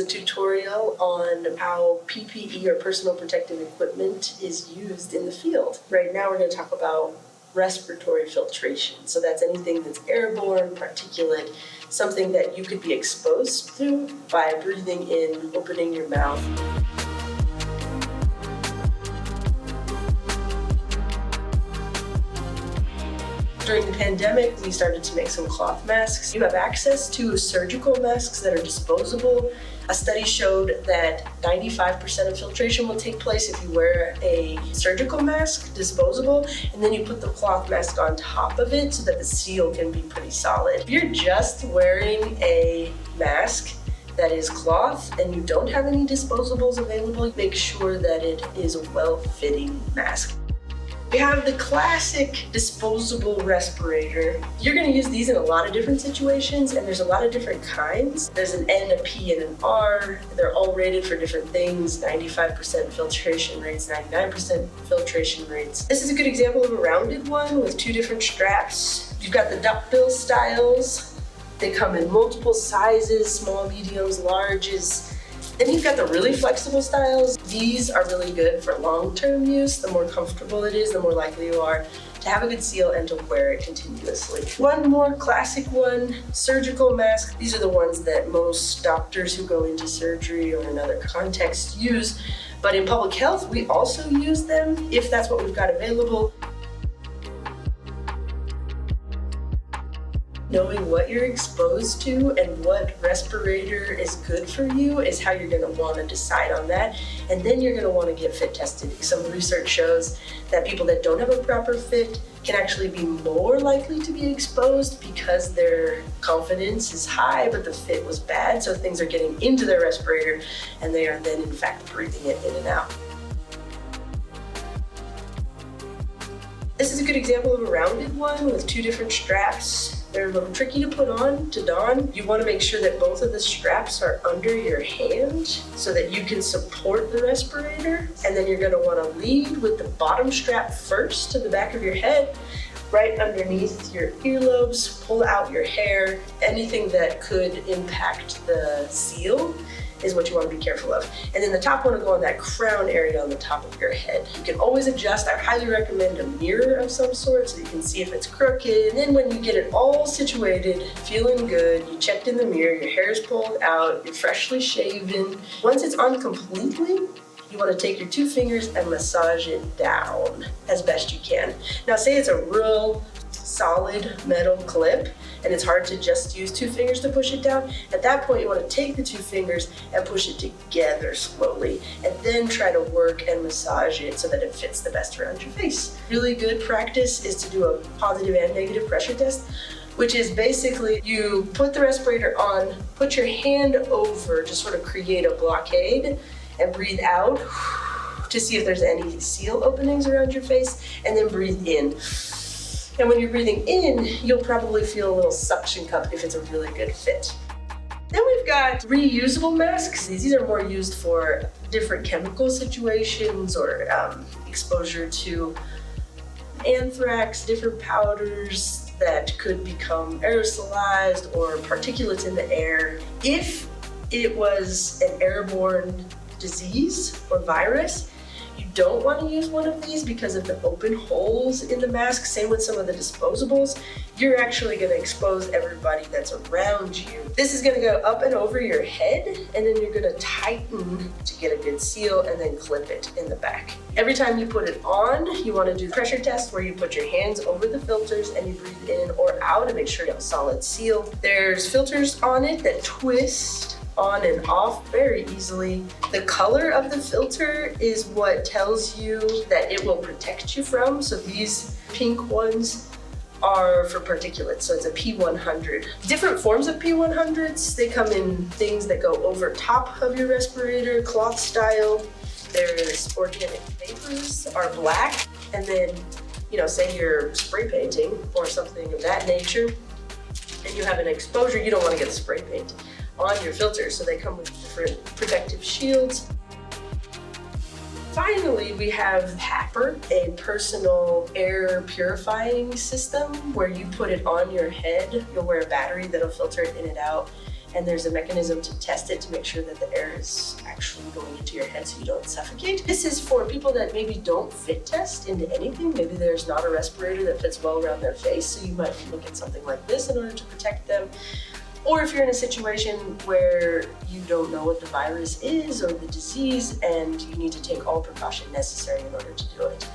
a tutorial on how PPE or personal protective equipment is used in the field. Right now we're going to talk about respiratory filtration. So that's anything that's airborne, particulate, something that you could be exposed to by breathing in, opening your mouth. During the pandemic, we started to make some cloth masks. You have access to surgical masks that are disposable. A study showed that 95% of filtration will take place if you wear a surgical mask, disposable, and then you put the cloth mask on top of it so that the seal can be pretty solid. If you're just wearing a mask that is cloth and you don't have any disposables available, make sure that it is a well-fitting mask. We have the classic disposable respirator. You're going to use these in a lot of different situations, and there's a lot of different kinds. There's an N, a P, and an R. They're all rated for different things, 95% filtration rates, 99% filtration rates. This is a good example of a rounded one with two different straps. You've got the duckbill styles. They come in multiple sizes, small, mediums, larges. Then you've got the really flexible styles. These are really good for long-term use. The more comfortable it is, the more likely you are to have a good seal and to wear it continuously. One more classic one, surgical mask. These are the ones that most doctors who go into surgery or in other contexts use. But in public health, we also use them if that's what we've got available. Knowing what you're exposed to and what respirator is good for you is how you're going to want to decide on that. And then you're going to want to get fit tested. Some research shows that people that don't have a proper fit can actually be more likely to be exposed because their confidence is high, but the fit was bad. So things are getting into their respirator and they are then in fact breathing it in and out. This is a good example of a rounded one with two different straps. They're a little tricky to put on, to don. You want to make sure that both of the straps are under your hand so that you can support the respirator. And then you're going to want to lead with the bottom strap first to the back of your head, right underneath your earlobes, pull out your hair. Anything that could impact the seal is what you want to be careful of. And then the top one will go on that crown area on the top of your head. You can always adjust. I highly recommend a mirror of some sort so you can see if it's crooked. And then when you get it all situated, feeling good, you checked in the mirror, your hair is pulled out, you're freshly shaven. Once it's on completely, you want to take your two fingers and massage it down as best you can. Now say it's a real solid metal clip and it's hard to just use two fingers to push it down. At that point, you want to take the two fingers and push it together slowly and then try to work and massage it so that it fits the best around your face. Really good practice is to do a positive and negative pressure test, which is basically you put the respirator on, put your hand over to sort of create a blockade and breathe out to see if there's any seal openings around your face, and then breathe in. And when you're breathing in, you'll probably feel a little suction cup if it's a really good fit. Then we've got reusable masks. These are more used for different chemical situations or exposure to anthrax, different powders that could become aerosolized or particulates in the air. If it was an airborne disease or virus, you don't want to use one of these because of the open holes in the mask. Same with some of the disposables. You're actually going to expose everybody that's around you. This is going to go up and over your head, and then you're going to tighten to get a good seal and then clip it in the back. Every time you put it on, you want to do the pressure test where you put your hands over the filters and you breathe in or out to make sure you have a solid seal. There's filters on it that twist on and off very easily. The color of the filter is what tells you that it will protect you from. So these pink ones are for particulates, so it's a P100. Different forms of P100s, they come in things that go over top of your respirator, cloth style. There's organic vapors are black, and then, say you're spray painting or something of that nature, and you have an exposure, you don't want to get the spray paint on your filter, so they come with different protective shields. Finally, we have PAPR, a personal air purifying system where you put it on your head. You'll wear a battery that'll filter it in and out. and there's a mechanism to test it to make sure that the air is actually going into your head so you don't suffocate. This is for people that maybe don't fit test into anything. Maybe there's not a respirator that fits well around their face, so you might look at something like this in order to protect them. Or if you're in a situation where you don't know what the virus is or the disease and you need to take all precaution necessary in order to do it.